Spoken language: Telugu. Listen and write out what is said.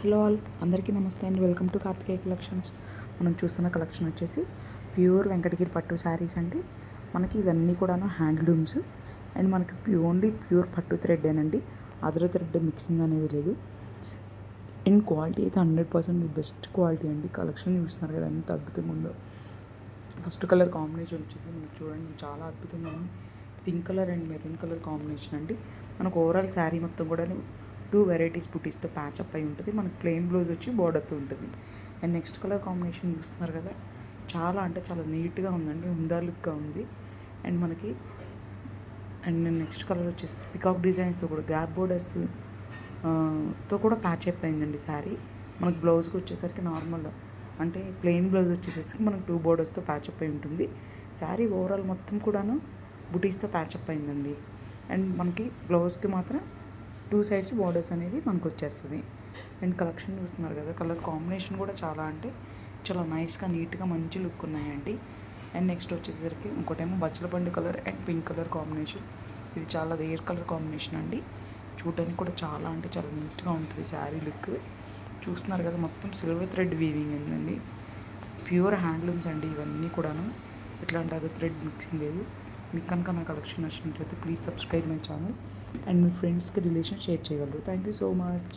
హలో ఆల్, అందరికీ నమస్తే అండి. Welcome to Karthikeya collections. మనం చూస్తున్న కలెక్షన్ వచ్చేసి ప్యూర్ వెంకటగిరి పట్టు శారీస్ అండి. మనకి ఇవన్నీ కూడాను హ్యాండ్లూమ్స్ అండ్ మనకి ఓన్లీ ప్యూర్ పట్టు థ్రెడ్డేనండి. అదర్ థ్రెడ్ మిక్సింగ్ అనేది లేదు. అండ్ క్వాలిటీ అయితే 100% బెస్ట్ క్వాలిటీ అండి. కలెక్షన్ చూస్తున్నారు కదా ఎంత అద్భుతంగా ఉందో. ఫస్ట్ కలర్ కాంబినేషన్ వచ్చేసి మనకు చూడండి చాలా అద్భుతంగా ఉంది. Pink colour and maroon colour combination అండి. మనకు ఓవరాల్ శారీ మొత్తం కూడా 2 వెరైటీస్ బుటీస్తో ప్యాచప్ అయి ఉంటుంది. మనకి ప్లెయిన్ బ్లౌజ్ వచ్చి బోర్డర్తో ఉంటుంది. అండ్ నెక్స్ట్ కలర్ కాంబినేషన్ చూస్తున్నారు కదా, చాలా అంటే చాలా నీట్గా ఉందండి. హుందా లుక్గా ఉంది. అండ్ మనకి నెక్స్ట్ కలర్ వచ్చేసి పికాక్ డిజైన్స్తో కూడా గ్యాప్ బోర్డర్స్ తో కూడా ప్యాచ్ అయిపోయిందండి శారీ. మనకి బ్లౌజ్కి వచ్చేసరికి నార్మల్ అంటే ప్లెయిన్ బ్లౌజ్ వచ్చేసరికి మనకి 2 బోర్డర్స్తో ప్యాచప్ అయి ఉంటుంది. శారీ ఓవరాల్ మొత్తం కూడాను బుటీస్తో ప్యాచప్ అయిందండి. అండ్ మనకి బ్లౌజ్కి మాత్రం 2 సైడ్స్ బార్డర్స్ అనేది మనకు వచ్చేస్తుంది. అండ్ కలెక్షన్ చూస్తున్నారు కదా, కలర్ కాంబినేషన్ కూడా చాలా అంటే చాలా నైస్గా నీట్గా మంచి లుక్ ఉన్నాయండి. అండ్ నెక్స్ట్ వచ్చేసరికి ఇంకోటేమో బచ్చలపండు colour and pink colour combination. ఇది చాలా రేర్ కలర్ కాంబినేషన్ అండి. చూడడానికి కూడా చాలా అంటే చాలా నీట్గా ఉంటుంది శారీ లుక్. చూస్తున్నారు కదా, మొత్తం సిల్వర్ థ్రెడ్ వీవింగ్ ఉందండి. ప్యూర్ హ్యాండ్లూమ్స్ అండి ఇవన్నీ కూడాను. ఇట్లాంటి అది థ్రెడ్ మిక్సింగ్ లేదు. మీకు కనుక నా కలెక్షన్ నచ్చినట్లయితే please subscribe my channel and మీ ఫ్రెండ్స్కి రిలేషన్ షేర్ చేయగలరు. Thank you so much.